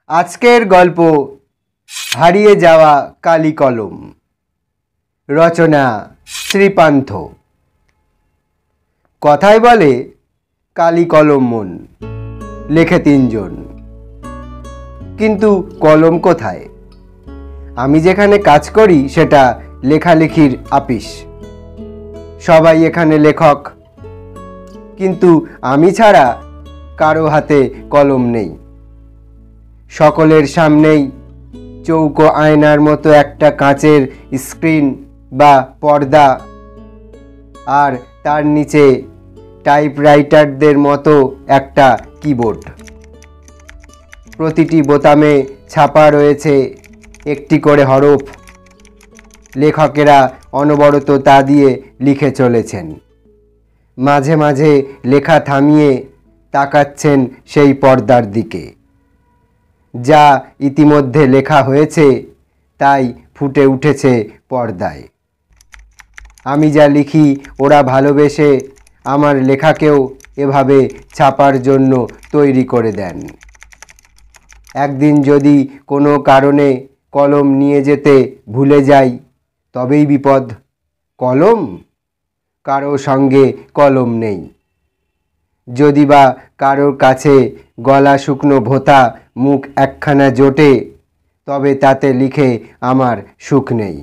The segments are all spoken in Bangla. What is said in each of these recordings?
আজকের গল্প হারিয়ে যাওয়া কালি কলম। রচনা শ্রীপান্থ। কথায় বলে কালি কলম মন, লেখে তিনজন, কিন্তু কলম কোথায়? আমি যেখানে কাজ করি সেটা লেখালেখির আপিস। সবাই এখানে লেখক, কিন্তু আমি ছাড়া কারো হাতে কলম নেই। সকলের সামনেই চৌকো আয়নার মতো একটা কাঁচের স্ক্রিন বা পর্দা, আর তার নিচে টাইপরাইটারদের মতো একটা কিবোর্ড। প্রতিটি বোতামে ছাপা রয়েছে একটি করে হরফ। লেখকেরা অনবরত তা দিয়ে লিখে চলেছেন। মাঝে মাঝে লেখা থামিয়ে তাকাচ্ছেন সেই পর্দার দিকে। যা ইতিমধ্যে লেখা হয়েছে তাই ফুটে উঠেছে পর্দায়। আমি যা লিখি ওরা ভালোবেসে আমার লেখাকেও এভাবে ছাপার জন্য তৈরি করে দেন। একদিন যদি কোনো কারণে কলম নিয়ে যেতে ভুলে যাই তবেই বিপদ। কলম? কারো সঙ্গে কলম নেই। যদি বা কারোর কাছে গলা শুকনো ভোঁতা মুখ একখানা জোটে, তবে তাতে লিখে আমার সুখ নেই।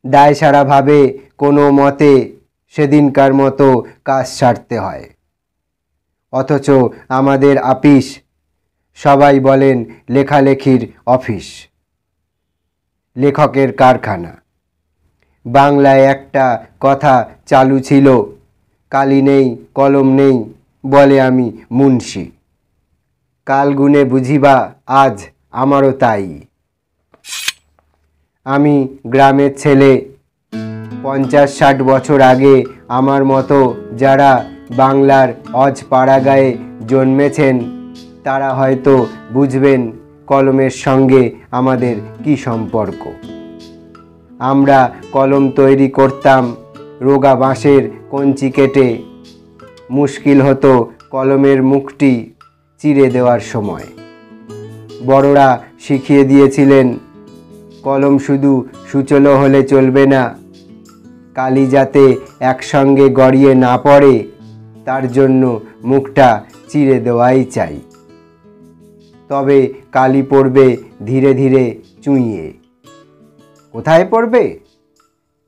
দায়সারাভাবে কোনো মতে সেদিনকার মতো কাজ সারতে হয়। অথচ আমাদের আপিস, সবাই বলেন লেখালেখির অফিস, লেখকের কারখানা। বাংলায় একটা কথা চালু ছিল, কালি নেই কলম নেই বলে আমি মুন্সি। কাল গুনে বুঝিবা আজ আমারও তাই। আমি গ্রামের ছেলে। 50-60 বছর আগে আমার মতো যারা বাংলার অজপাড়াগাঁয়ে জন্মেছেন তারা হয়তো বুঝবেন কলমের সঙ্গে আমাদের কি সম্পর্ক। আমরা কলম তৈরি করতাম রোগা বাঁশের কঞ্চি কেটে। মুশকিল হতো কলমের মুখটি চিরে দেওয়ার সময়। বড়রা শিখিয়ে দিয়েছিলেন, কলম শুধু সূচলো হলে চলবে না, কালি যাতে একসঙ্গে গড়িয়ে না পড়ে তার জন্য মুখটা চিরে দেওয়াই চাই। তবে কালি পড়বে ধীরে ধীরে চুঁইয়ে। কোথায় পড়বে?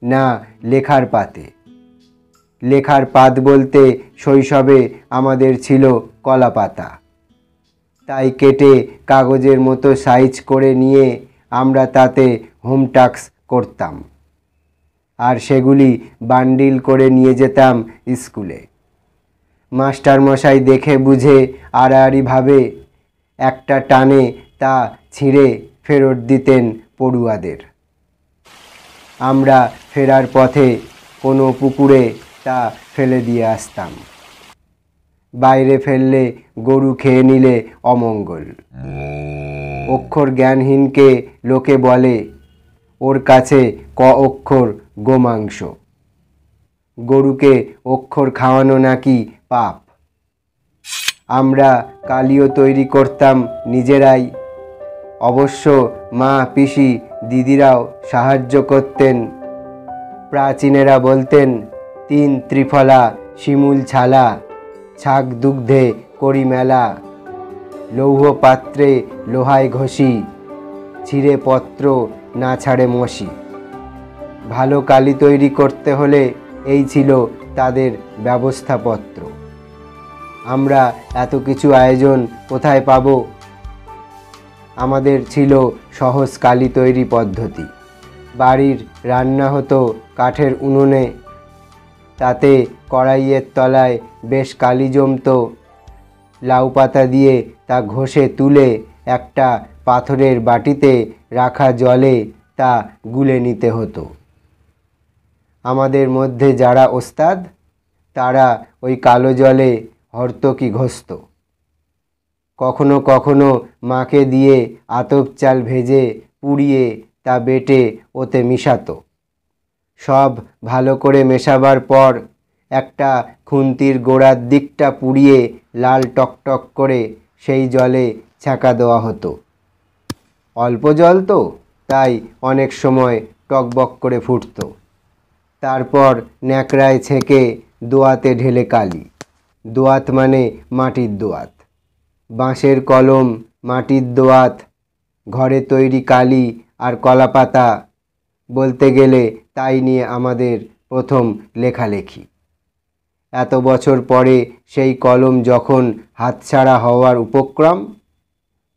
না, লেখার পাতে। লেখার পাত বলতে শৈশবে আমাদের ছিল কলা পাতা। তাই কেটে কাগজের মতো সাইজ করে নিয়ে আমরা তাতে হোম টাস্ক করতাম, আর সেগুলি বান্ডিল করে নিয়ে যেতাম স্কুলে। মাস্টারমশাই দেখে বুঝে আড়াআড়িভাবে একটা টানে তা ছিঁড়ে ফেরত দিতেন পড়ুয়াদের। আমরা ফেরার পথে কোনো পুকুরে তা ফেলে দিয়ে আসতাম। বাইরে ফেললে গরু খেয়ে নিলে অমঙ্গল। অক্ষর জ্ঞানহীনকে লোকে বলে ওর কাছে ক অক্ষর গোমাংস। গরুকে অক্ষর খাওয়ানো নাকি পাপ। আমরা কালিও তৈরি করতাম নিজেরাই। অবশ্য মা, পিসি, দিদিরাও সাহায্য করতেন। প্রাচীনেরা বলতেন, 3 ত্রিফলা শিমুল ছালা, ছাগ দুগ্ধে করি মেলা, লৌহ পাত্রে লোহায় ঘষি, ছিঁড়ে পত্র না ছাড়ে মসি। ভালো কালি তৈরি করতে হলে এই ছিল তাদের ব্যবস্থাপত্র। আমরা এত কিছু আয়োজন কোথায় পাব? আমাদের ছিল সহজ কালি তৈরি পদ্ধতি। বাড়ির রান্না হতো কাঠের উনুনে। তাতে কড়াইয়ের তলায় বেশ কালি জমত। লাউ পাতা দিয়ে তা ঘষে তুলে একটা পাথরের বাটিতে রাখা জলে তা গুলে নিতে হতো। আমাদের মধ্যে যারা ওস্তাদ তারা ওই কালো জলে হর্তকি ঘষত। কখনো কখনো মাকে দিয়ে আতপ চাল ভেজে পুড়িয়ে তা বেটে ওতে মিশাতো। সব ভালো করে মেশাবার পর একটা খুন্তির গোড়ার দিকটা পুড়িয়ে লাল টকটক করে সেই জলে ছ্যাঁকা দেওয়া হতো। অল্প জল তো, তাই অনেক সময় টকবক করে ফুটত। তারপর ন্যাকড়ায় ছেঁকে দোয়াতে ঢেলে কালি। দোয়াত মানে মাটির দোয়াত। বাঁশের কলম, মাটির দোয়াত, ঘরে তৈরি কালি আর কলাপাতা, বলতে গেলে তাই নিয়ে আমাদের প্রথম লেখালেখি। এত বছর পরে সেই কলম যখন হাতছাড়া হওয়ার উপক্রম,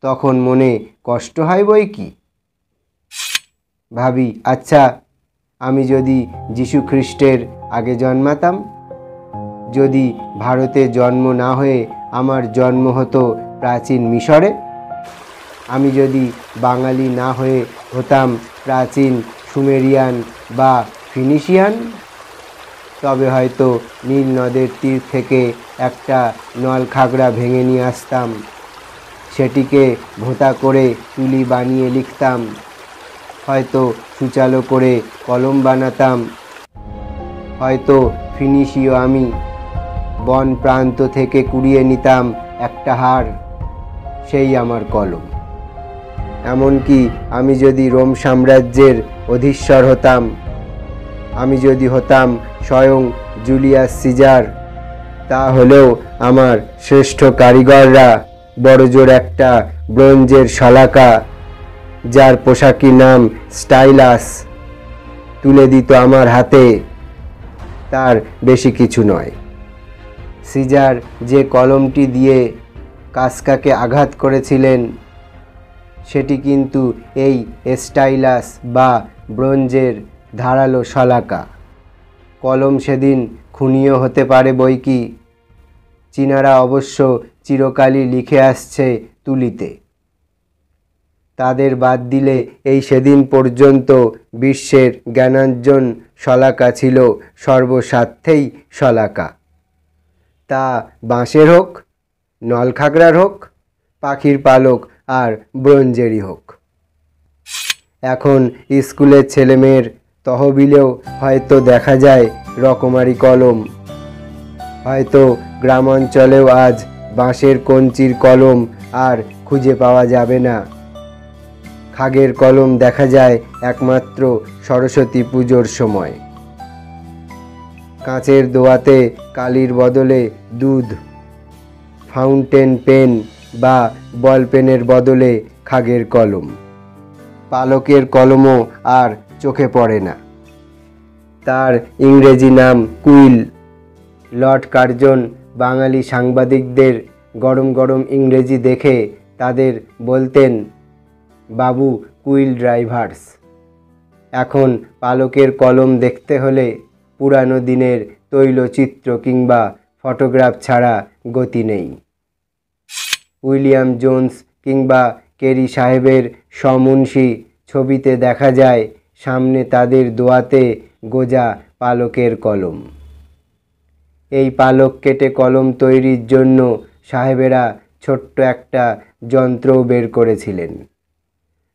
তখন মনে কষ্ট হয় বই কি। ভাবি, আচ্ছা, আমি যদি যীশু খ্রিস্টের আগে জন্মাতাম, যদি ভারতে জন্ম না হয়ে আমার জন্ম হতো প্রাচীন মিশরে, আমি যদি বাঙালি না হয়ে হতাম প্রাচীন সুমেরিয়ান বা ফিনিশিয়ান, তবে হয়তো নীল নদের তীর থেকে একটা নলখাগড়া ভেঙে নিয়ে আসতাম, সেটিকে ভোঁতা করে তুলি বানিয়ে লিখতাম, হয়তো সুচালো করে কলম বানাতাম, হয়তো ফিনিশীয় আমি বন প্রান্ত থেকে কুড়িয়ে নিতাম একটা হাড়, সেই আমার কলম। এমনকি আমি যদি রোম সাম্রাজ্যের অধীশ্বর হতাম, আমি যদি হতাম স্বয়ং জুলিয়াস সিজার, তাহলেও আমার শ্রেষ্ঠ কারিগররা বড়জোর একটা ব্রোঞ্জের শলাকা, যার পোশাকি নাম স্টাইলাস, তুলে দিত আমার হাতে। তার বেশি কিছু নয়। সিজার যে কলমটি দিয়ে কাসকাকে আঘাত করেছিলেন, সেটি কিন্তু এই স্টাইলাস বা ব্রোঞ্জের ধারালো শলাকা। কলম সেদিন খুনিও হতে পারে বই কি। চীনারা অবশ্য চিরকালই লিখে আসছে তুলিতে। তাদের বাদ দিলে এই সেদিন পর্যন্ত বিশ্বের জ্ঞানার্জন শলাকা ছিল সর্বস্বার্থেই শলাকা। তা বাঁশের হোক, নলখাগড়ার হোক, পাখির পালক আর ব্রোঞ্জেরই হোক। এখন স্কুলের ছেলেমেয়ের তহবিলেও হয়তো দেখা যায় রকমারি কলম। হয়তো গ্রামাঞ্চলেও আজ বাঁশের কঞ্চির কলম আর খুঁজে পাওয়া যাবে না। খাগের কলম দেখা যায় একমাত্র সরস্বতী পুজোর সময়। কাঁচের দোয়াতে কালির বদলে দুধ, ফাউন্টেন পেন বা বল পেনের বদলে খাগের কলম। পালকের কলমও আর চোখে পড়ে না। তার ইংরেজি নাম কুইল। লর্ড কার্জন বাঙালি সাংবাদিকদের গরম গরম ইংরেজি দেখে তাদের বলতেন, বাবু কুইল ড্রাইভার্স। এখন পালকের কলম দেখতে হলে পুরানো দিনের তৈলচিত্র কিংবা ফটোগ্রাফ ছাড়া গতি নেই। উইলিয়াম জোন্স কিংবা কেরি সাহেবের সমুন্সি ছবিতে দেখা যায় সামনে তাদের দোয়াতে গোজা পালকের কলম। এই পালক কেটে কলম তৈরির জন্য সাহেবেরা ছোট্ট একটা যন্ত্রও বের করেছিলেন।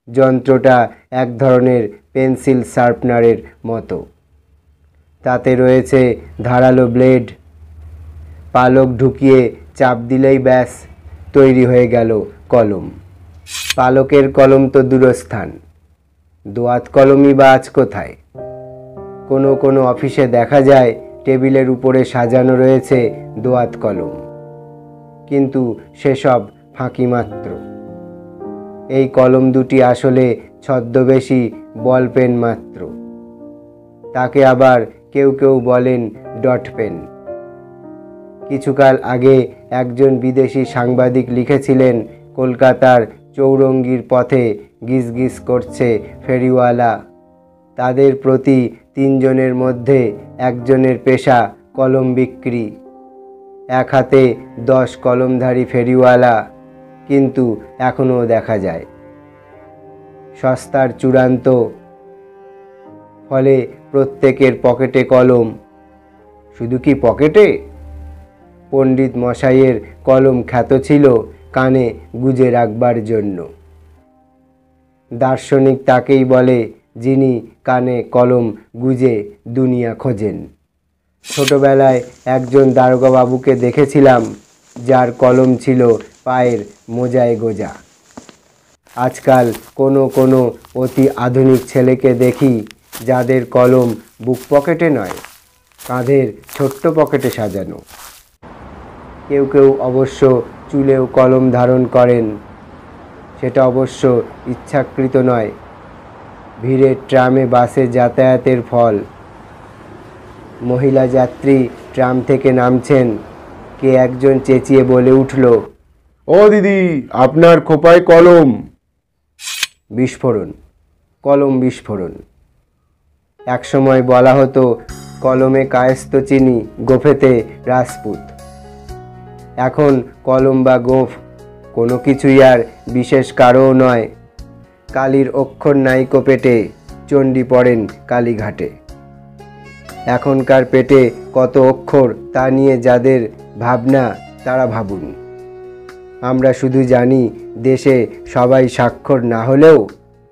যন্ত্রটা এক ধরনের পেন্সিল শার্পনারের মতো। তাতে রয়েছে ধারালো ব্লেড। পালক ঢুকিয়ে চাপ দিলেই ব্যাস তৈরি হয়ে গেল কলম। পালকের কলম তো দূরস্থান, দোয়াত কলমই বা আজ কোথায়? কোনো কোনো অফিসে দেখা যায় টেবিলের উপরে সাজানো রয়েছে দোয়াত কলম, কিন্তু সেসব ফাঁকি মাত্র। এই কলম দুটি আসলে ছদ্মবেশী বল পেন মাত্র। তাকে আবার কেউ কেউ বলেন ডট পেন। কিছুকাল আগে একজন বিদেশি সাংবাদিক লিখেছিলেন, কলকাতার চৌরঙ্গির পথে গিজগিজ করছে ফেরিওয়ালা। তাদের প্রতি 3 জনের মধ্যে একজনের পেশা কলম বিক্রি। এক হাতে 10 কলমধারী ফেরিওয়ালা কিন্তু এখনও দেখা যায়। সস্তার চূড়ান্ত। ফলে প্রত্যেকের পকেটে কলম। শুধু কি পকেটে? পণ্ডিত মশাইয়ের কলম খ্যাত ছিল কানে গুজে রাখবার জন্য। দার্শনিক তাকেই বলে যিনি কানে কলম গুজে দুনিয়া খোঁজেন। ছোটবেলায় একজন দারোগাবাবুকে দেখেছিলাম, যার কলম ছিল পায়ের মোজায় গোজা। আজকাল কোনো কোনো অতি আধুনিক ছেলেকে দেখি যাদের কলম বুক পকেটে নয়, কাঁধের ছোট্ট পকেটে সাজানো। কেউ কেউ অবশ্য চুলেও কলম ধারণ করেন, সেটা অবশ্য ইচ্ছাকৃত নয়, ভিড়ের ট্রামে বাসে যাতায়াতের ফল। মহিলা যাত্রী ট্রাম থেকে নামছেন, কে একজন চেঁচিয়ে বলে উঠল, ও দিদি, আপনার খোঁপায় কলম। বিস্ফোরণ, কলম বিস্ফোরণ। একসময় বলা হতো কলমে কায়স্থ চিনি, গোঁফেতে রাজপুত। এখন কলম বা গোঁফ কোনো কিছুই আর বিশেষ কারও নয়। কালীর অক্ষর নাইকো পেটে, চণ্ডী পড়েন কালীঘাটে। এখনকার পেটে কত অক্ষর তা নিয়ে যাদের ভাবনা তারা ভাবুন। আমরা শুধু জানি দেশে সবাই স্বাক্ষর না হলেও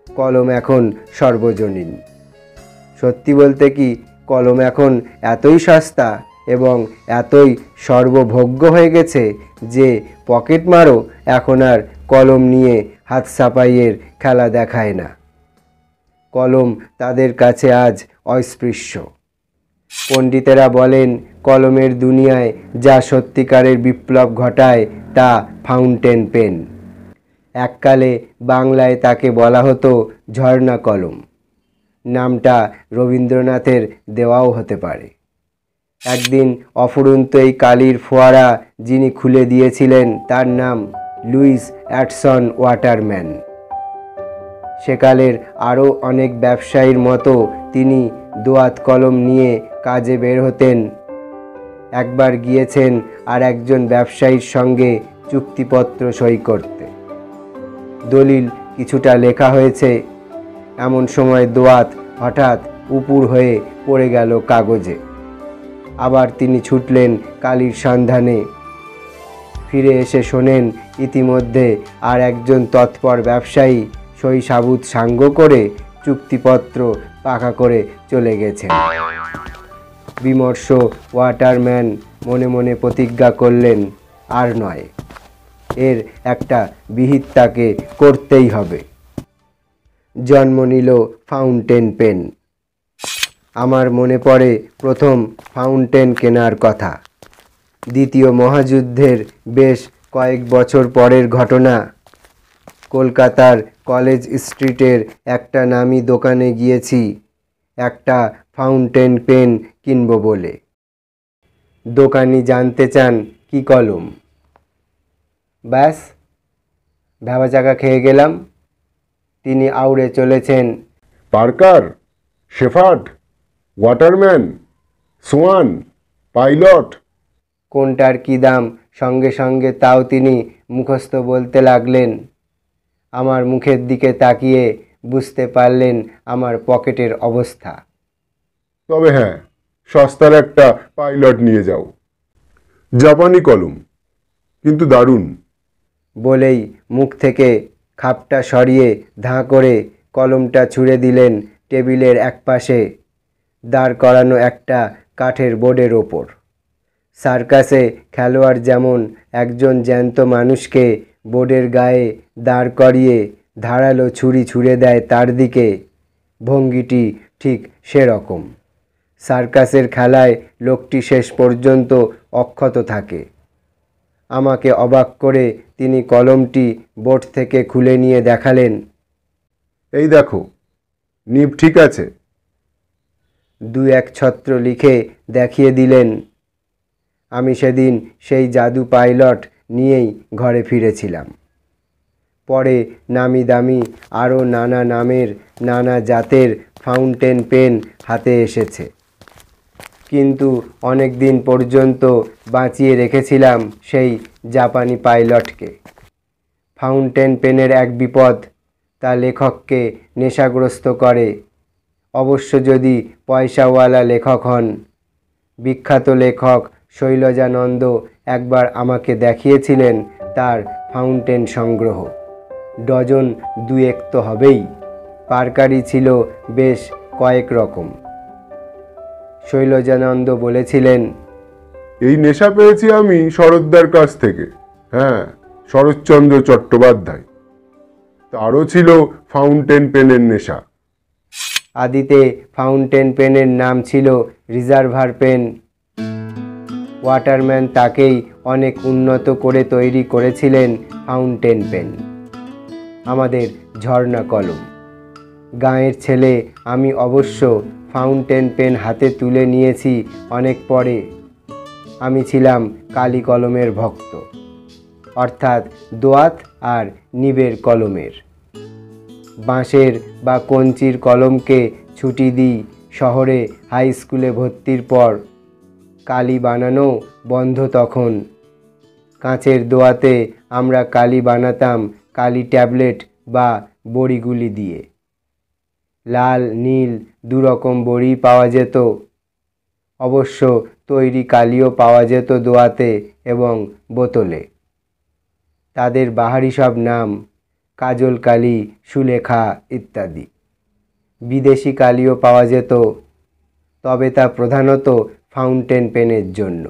কলম এখন সর্বজনীন। সত্যি বলতে কি, কলম এখন এতই সস্তা এবং এতই সর্বভোগ্য হয়ে গেছে যে পকেটমারও এখন আর কলম নিয়ে হাত সাফাইয়ের খেলা দেখায় না। কলম তাদের কাছে আজ অস্পৃশ্য। পণ্ডিতেরা বলেন কলমের দুনিয়ায় যা সত্যিকারের বিপ্লব ঘটায় তা ফাউন্টেন পেন। এককালে বাংলায় তাকে বলা হতো ঝর্ণা কলম। নামটা রবীন্দ্রনাথের দেওয়াও হতে পারে। একদিন অফুরন্ত এই কালির ফোয়ারা যিনি খুলে দিয়েছিলেন তার নাম লুইস অ্যাডসন ওয়াটারম্যান। সেকালের আরও অনেক ব্যবসায়ীর মতো তিনি দোয়াত কলম নিয়ে কাজে বের হতেন। একবার গিয়েছেন আর একজন ব্যবসায়ীর সঙ্গে চুক্তিপত্র সই করতে। দলিল কিছুটা লেখা হয়েছে, এমন সময় দোয়াত হঠাৎ উপুর হয়ে পড়ে গেল কাগজে। আবার তিনি ছুটলেন কালির সন্ধানে। ফিরে এসে শোনেন ইতিমধ্যে আর একজন তৎপর ব্যবসায়ী সই সাবুত সাঙ্গ করে চুক্তিপত্র পাকা করে চলে গেছেন। বিমর্ষ ওয়াটারম্যান মনে মনে প্রতিজ্ঞা করলেন, আর নয়, এর একটা বিহিত তাকে করতেই হবে। জন্ম নিল ফাউন্টেন পেন। আমার মনে পড়ে প্রথম ফাউন্টেন কেনার কথা। দ্বিতীয় মহাযুদ্ধের বেশ কয়েক বছর পরের ঘটনা। কলকাতার কলেজ স্ট্রিটের একটা নামি দোকানে গিয়েছি একটা ফাউন্টেন পেন কিনব বলে। দোকানি জানতে চান কি কলম। ব্যাস, ভ্যাবাচাকা খেয়ে গেলাম। তিনি আউড়ে চলেছেন, Parker, Sheaffer, Waterman, Swan, Pilot. কোনটার কি দাম সঙ্গে সঙ্গে তাও তিনি মুখস্থ বলতে লাগলেন। আমার মুখের দিকে তাকিয়ে বুঝতে পারলেন আমার পকেটের অবস্থা। তবে হ্যাঁ, সস্তার একটা পাইলট নিয়ে যাও। জাপানি কলম, কিন্তু দারুণ। বলেই মুখ থেকে খাপটা সরিয়ে ধাঁ করে কলমটা ছুঁড়ে দিলেন টেবিলের একপাশে দাঁড় করানো একটা কাঠের বোর্ডের ওপর। সার্কাসে খেলোয়াড় যেমন একজন জ্যান্ত মানুষকে বোর্ডের গায়ে দাঁড় করিয়ে ধারালো ছুরি ছুঁড়ে দেয় তার দিকে, ভঙ্গিটি ঠিক সেরকম। সার্কাসের খেলায় লোকটি শেষ পর্যন্ত অক্ষত থাকে। আমাকে অবাক করে তিনি কলমটি বোর্ড থেকে খুলে নিয়ে দেখালেন। এই দেখো, নিব ঠিক আছে। দু এক ছত্র লিখে দেখিয়ে দিলেন। আমি সেদিন সেই জাদু পাইলট নিয়েই ঘরে ফিরেছিলাম। পরে নামি দামি আরও নানা নামের নানা জাতের ফাউন্টেন পেন হাতে এসেছে, কিন্তু অনেক দিন পর্যন্ত বাঁচিয়ে রেখেছিলাম সেই জাপানি পাইলটকে। ফাউন্টেন পেনের এক বিপদ, তা লেখককে নেশাগ্রস্ত করে, অবশ্য যদি পয়সাওয়ালা লেখক হন। বিখ্যাত লেখক শৈলজানন্দ একবার আমাকে দেখিয়েছিলেন তার ফাউন্টেন সংগ্রহ। ডজন দুয়েক তো হবেই। পার্কারই ছিল বেশ কয়েক রকম। শৈলজানন্দ বলেছিলেন, এই নেশা পেয়েছি আমি শরৎদার কাছ থেকে। হ্যাঁ, শরৎচন্দ্র চট্টোপাধ্যায়। তারও ছিল ফাউন্টেন পেনের নেশা। আদিতে ফাউন্টেন পেনের নাম ছিল রিজার্ভার পেন। ওয়াটারম্যান তাকেই অনেক উন্নত করে তৈরি করেছিলেন ফাউন্টেন পেন, আমাদের ঝর্ণা কলম। গাঁয়ের ছেলে আমি অবশ্য ফাউন্টেন পেন হাতে তুলে নিয়েছি অনেক পরে। আমি ছিলাম কালি কলমের ভক্ত, অর্থাৎ দোয়াত আর নিবের কলমের। বাঁশের বা কঞ্চির কলমকে ছুটি দিই শহরে হাই স্কুলে ভর্তির পর। কালি বানানো বন্ধ তখন। কাঁচের দোয়াতে আমরা কালি বানাতাম কালি ট্যাবলেট বা বড়িগুলি দিয়ে। লাল নীল দুরকম বড়ি পাওয়া যেত। অবশ্য তৈরি কালিও পাওয়া যেত দোয়াতে এবং বোতলে। তাদের বাহারি সব নাম, কাজল কালি, সুলেখা ইত্যাদি। বিদেশি কালিও পাওয়া যেত, তবে তা প্রধানত ফাউন্টেন পেনের জন্য।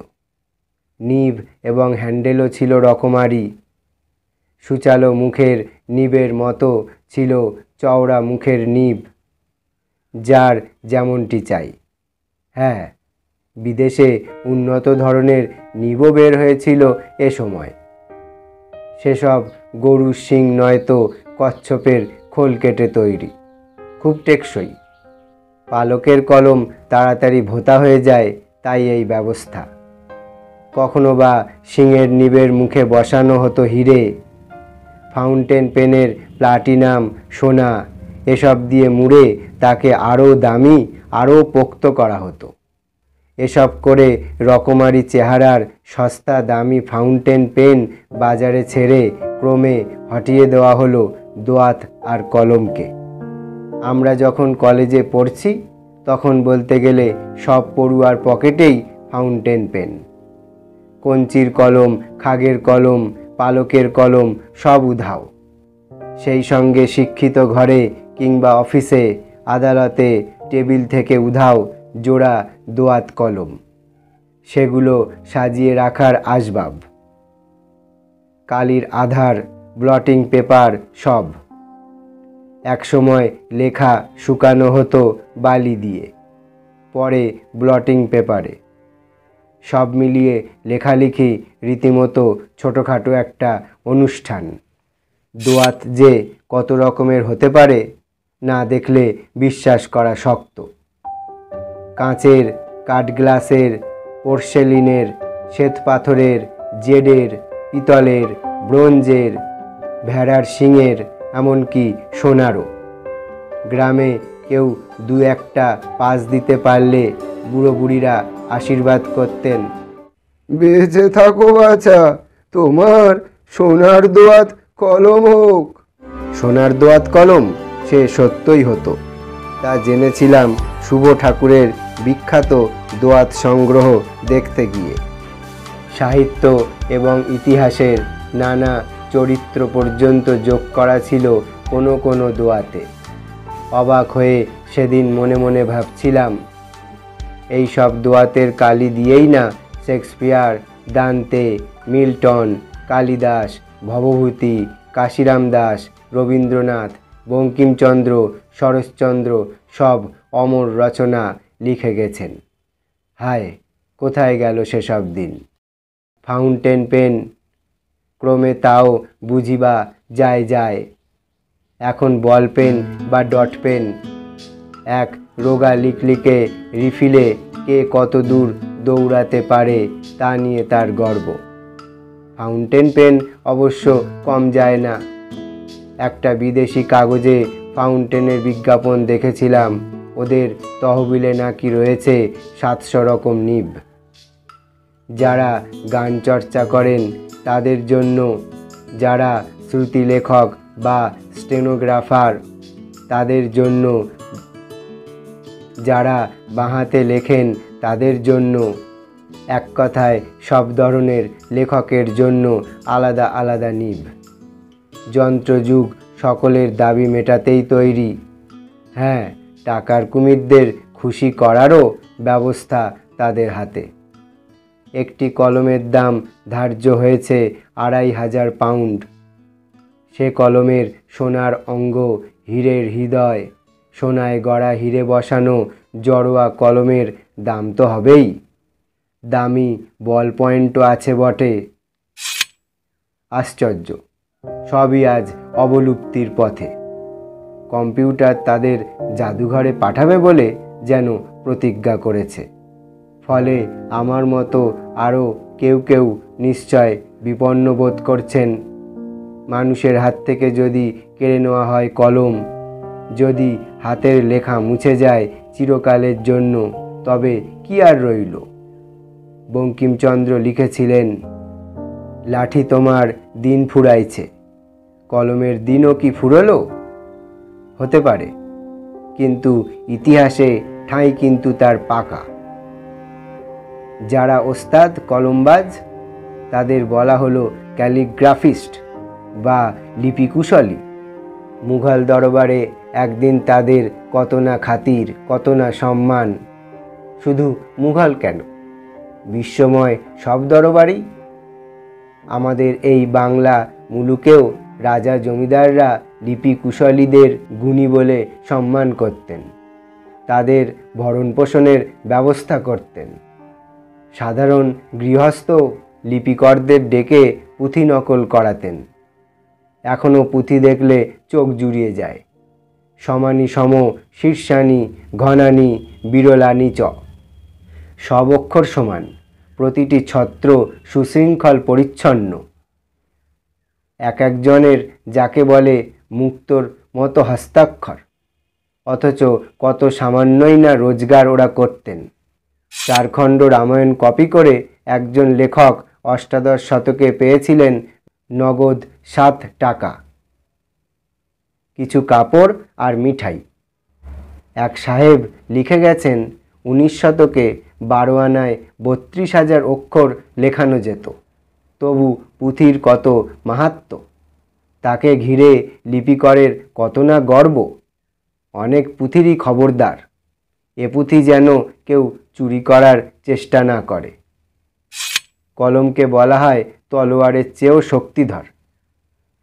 নিব এবং হ্যান্ডেলও ছিল রকমারি। সুচালো মুখের নিবের মতো ছিল চওড়া মুখের নিব, যার যেমনটি চাই। হ্যাঁ, বিদেশে উন্নত ধরনের নিবও বের হয়েছিল এ সময়। সেসব গরুর শিং নয়তো কচ্ছপের খোল কেটে তৈরি, খুব টেকসই। পালকের কলম তাড়াতাড়ি ভোঁতা হয়ে যায়, তাই এই ব্যবস্থা। কখনো বা শিংয়ের নিবের মুখে বসানো হতো হিরে। ফাউন্টেন পেনের প্লাটিনাম, সোনা এসব দিয়ে মুড়ে তাকে আরও দামি, আরও পোক্ত করা হতো। এসব করে রকমারি চেহারার সস্তা দামি ফাউন্টেন পেন বাজারে ছেড়ে ক্রমে হটিয়ে দেওয়া হলো দোয়াত আর কলমকে। আমরা যখন কলেজে পড়ছি তখন বলতে গেলে সব পড়ুয়ার পকেটেই ফাউন্টেন পেন। কঞ্চির কলম, খাগের কলম, পালকের কলম সব উধাও। সেই সঙ্গে শিক্ষিত ঘরে কিংবা অফিসে আদালতে টেবিল থেকে উধাও জোড়া দোয়াত কলম, সেগুলো সাজিয়ে রাখার আসবাব। কালির আধার, ব্লটিং পেপার সব। একসময় লেখা শুকানো হতো বালি দিয়ে, পরে ব্লটিং পেপারে। সব মিলিয়ে লেখালেখি রীতিমতো ছোটোখাটো একটা অনুষ্ঠান। দোয়াত যে কত রকমের হতে পারে না দেখলে বিশ্বাস করা শক্ত। কাঁচের, কাঠগ্লাসের, পোর্সেলিনের, শ্বেতপাথরের, জেডের, পিতলের, ব্রোঞ্জের, ভেড়ার শিংয়ের, এমনকি সোনারও। গ্রামে কেউ দু একটা পাস দিতে পারলে বুড়ো বুড়িরা আশীর্বাদ করতেন, বেঁচে থাকো বাছা, তোমার সোনার দোয়াত কলম হোক। সোনার দোয়াত কলম সে সত্যই হতো, তা জেনেছিলাম শুভ ঠাকুরের বিখ্যাত দোয়াত সংগ্রহ দেখতে গিয়ে। সাহিত্য এবং ইতিহাসের নানা চরিত্র পর্যন্ত যোগ করা ছিল কোনো কোনো দোয়াতে। অবাক হয়ে সেদিন মনে মনে ভাবছিলাম, এই সব দোয়াতের কালি দিয়েই না Shakespeare, Dante, Milton, Kalidas, Bhavabhuti, Kashiram Das, Rabindranath, Bankimchandra, Saratchandra সব অমর রচনা লিখে গেছেন। হায়, কোথায় গেল সেসব দিন! ফাউন্টেন পেন ক্রমে তাও বুঝিবা যায় যায়। এখন বল পেন বা ডট পেন, এক রোগা লিকলিকে রিফিলে কে কত দূর দৌড়াতে পারে তা নিয়ে তার গর্ব। ফাউন্টেন পেন অবশ্য কম যায় না। একটা বিদেশি কাগজে ফাউন্টেনের বিজ্ঞাপন দেখেছিলাম, ওদের তহবিলে নাকি রয়েছে 700 রকম নিব। যারা গান চর্চা করেন তাদের জন্য, যারা শ্রুতিলেখক বা স্টেনোগ্রাফার তাদের জন্য, যারা বাঁহাতে লেখেন তাদের জন্য, এক কথায় সব ধরনের লেখকের জন্য আলাদা আলাদা নিব। যন্ত্রযুগ সকলের দাবি মেটাতেই তৈরি। হ্যাঁ, টাকার কুমিরদের খুশি করারও ব্যবস্থা তাদের হাতে। একটি কলমের দাম ধার্য হয়েছে 2500 পাউন্ড। সে কলমের সোনার অঙ্গ, হীরের হৃদয়, সোনায় গড়া হিরে বসানো জড়োয়া কলমের দাম তো হবেই, দামি বল পয়েন্টও আছে বটে। আশ্চর্য, সবই আজ অবলুপ্তির পথে। কম্পিউটার তাদের জাদুঘরে পাঠাবে বলে যেন প্রতিজ্ঞা করেছে। ফলে আমার মতো আরও কেউ কেউ নিশ্চয় বিপন্ন বোধ করছেন। মানুষের হাত থেকে যদি কেড়ে নেওয়া হয় কলম, যদি হাতের লেখা মুছে যায় চিরকালের জন্য, তবে কি আর রইল? বঙ্কিমচন্দ্র লিখেছিলেন, লাঠি তোমার দিন ফুরাইছে, কলমের দিনও কি ফুরলো? হতে পারে, কিন্তু ইতিহাসে ঠাঁই কিন্তু তার পাকা। যারা ওস্তাদ কলমবাজ তাদের বলা হলো ক্যালিগ্রাফিস্ট বা লিপিকুশলী। মুঘল দরবারে একদিন তাদের কত না খাতির, কত না সম্মান। শুধু মুঘল কেন, বিশ্বময় সব দরবারেই। আমাদের এই বাংলা মুলুকেও রাজা জমিদাররা লিপিকুশলীদের গুণী বলে সম্মান করতেন, তাদের ভরণ পোষণের ব্যবস্থা করতেন। সাধারণ গৃহস্থ লিপিকরদের ডেকে পুঁথি নকল করাতেন। এখনও পুঁথি দেখলে চোখ জুড়িয়ে যায়। সমানি সম, শীর্ষানি, ঘনানি, বিরলানি চ, সব অক্ষর সমান, প্রতিটি ছত্র সুশৃঙ্খল পরিচ্ছন্ন। এক একজনের যাকে বলে মুক্তোর মতো হস্তাক্ষর, অথচ কত সামান্যই না রোজগার ওরা করতেন। 4 খণ্ড রামায়ণ কপি করে একজন লেখক অষ্টাদশ শতকে পেয়েছিলেন নগদ 7 টাকা, কিছু কাপড় আর মিঠাই। এক সাহেব লিখে গেছেন 19 শতকে 12 আনায় 32,000 অক্ষর লেখানো যেত, তবু পুঁথির কত মাহাত্ম্য, তাকে ঘিরে লিপিকরের কত না গর্ব। অনেক পুঁথিরই খবরদার, এ পুঁথি যেন কেউ চুরি করার চেষ্টা না করে। কলমকে বলা হয় তলোয়ারের চেয়েও শক্তিধর।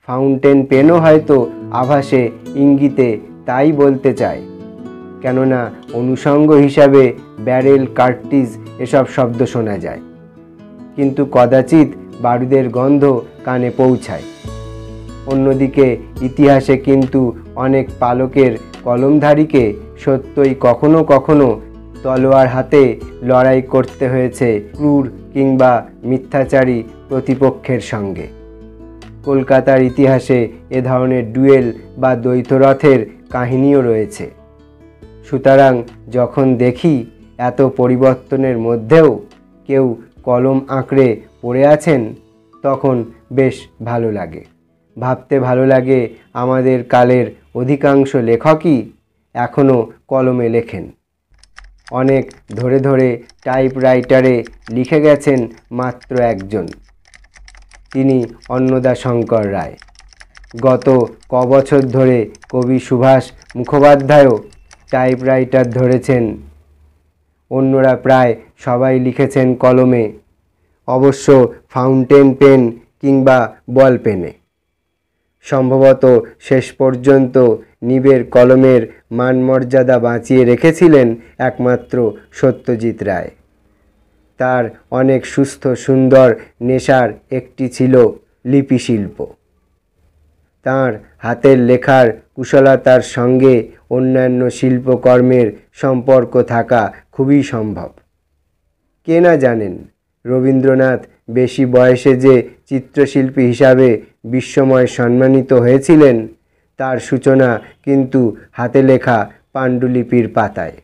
ফাউন্টেন পেনও হয়তো আভাসে ইঙ্গিতে তাই বলতে চায়, কেননা অনুষঙ্গ হিসাবে ব্যারেল, কার্টিজ এসব শব্দ শোনা যায়, কিন্তু কদাচিৎ বারুদের গন্ধ কানে পৌঁছায়। অন্যদিকে ইতিহাসে কিন্তু অনেক পালকের কলমধারীকে সত্যই কখনো কখনো তলোয়ার হাতে লড়াই করতে হয়েছে ক্রূর কিংবা মিথ্যাচারী প্রতিপক্ষের সঙ্গে। কলকাতার ইতিহাসে এ ধরনের ডুয়েল বা দ্বৈতরথের কাহিনীও রয়েছে। সুতরাং যখন দেখি এত পরিবর্তনের মধ্যেও কেউ কলম আঁকড়ে পড়ে আছেন, তখন বেশ ভালো লাগে। ভাবতে ভালো লাগে আমাদের কালের অধিকাংশ লেখকই এখনও কলমে লেখেন। অনেক ধরে ধরে টাইপরাইটারে লিখে গেছেন মাত্র একজন, তিনি অন্নদাশঙ্কর রায়। গত কবছর ধরে কবি সুভাষ মুখোপাধ্যায়ও টাইপরাইটার ধরেছেন। অন্যরা প্রায় সবাই লিখেছেন কলমে, অবশ্য ফাউন্টেন পেন কিংবা বল পেনে। সম্ভবত শেষ পর্যন্ত নিবের কলমের মানমর্যাদা বাঁচিয়ে রেখেছিলেন একমাত্র সত্যজিৎ রায়। তার অনেক সুস্থ সুন্দর নেশার একটি ছিল লিপিশিল্প। তাঁর হাতের লেখার কুশলতার সঙ্গে অন্যান্য শিল্পকর্মের সম্পর্ক থাকা খুবই সম্ভব। কে না জানেন রবীন্দ্রনাথ বেশি বয়সে যে চিত্রশিল্পী হিসাবে বিশ্বময় সম্মানিত হয়েছিলেন, তার সূচনা কিন্তু হাতে লেখা পাণ্ডুলিপির পাতায়।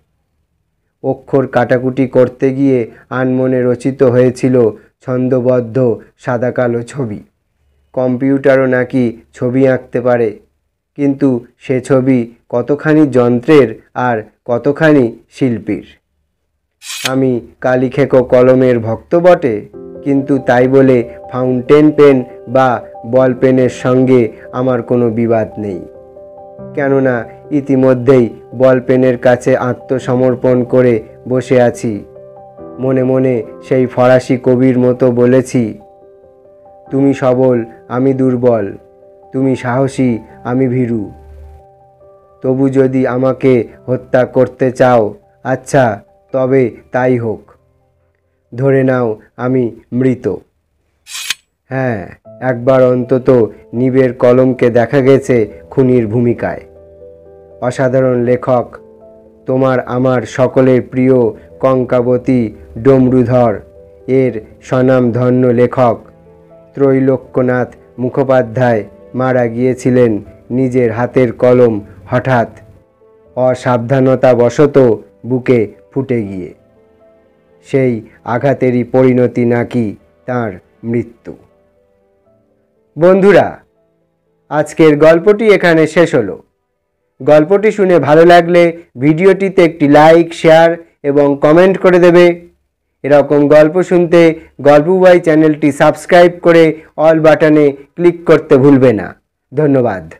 অক্ষর কাটাকুটি করতে গিয়ে আনমনে রচিত হয়েছিল ছন্দবদ্ধ সাদা কালো ছবি। কম্পিউটারও নাকি ছবি আঁকতে পারে, কিন্তু সে ছবি কতখানি যন্ত্রের আর কতখানি শিল্পীর। আমি কালিখেকো কলমের ভক্ত বটে, কিন্তু তাই বলে ফাউন্টেন পেন বা বল পেনের সঙ্গে আমার কোনো বিবাদ নেই। কেননা ইতিমধ্যেই বল পেনের কাছে আত্মসমর্পণ করে বসে আছি। মনে মনে সেই ফরাসি কবির মতো বলেছি, তুমি সবল আমি দুর্বল, তুমি সাহসী, আমি ভীরু। তবু যদি আমাকে হত্যা করতে চাও, আচ্ছা তবে তাই হোক। ধরে নাও আমি মৃত। হ্যাঁ, একবার অন্তত নিবের কলমকে দেখা গেছে খুনির ভূমিকায়। অসাধারণ লেখক, তোমার আমার সকলের প্রিয় কঙ্কাবতী ডমরুধর এর স্বনামধন্য লেখক ত্রৈলোক্যনাথ মুখোপাধ্যায় মারা গিয়েছিলেন নিজের হাতের কলম হঠাৎ অসাবধানতাবশত বুকে ফুটে গিয়ে। সেই আঘাতেরই পরিণতি নাকি তার মৃত্যু। বন্ধুরা, আজকের গল্পটি এখানে শেষ হলো। গল্পটি শুনে ভালো লাগলে ভিডিওটিতে একটি লাইক, শেয়ার এবং কমেন্ট করে দেবে। এরকম গল্প শুনতে গল্পবাই চ্যানেলটি সাবস্ক্রাইব করে অল বাটনে ক্লিক করতে ভুলবে না। ধন্যবাদ।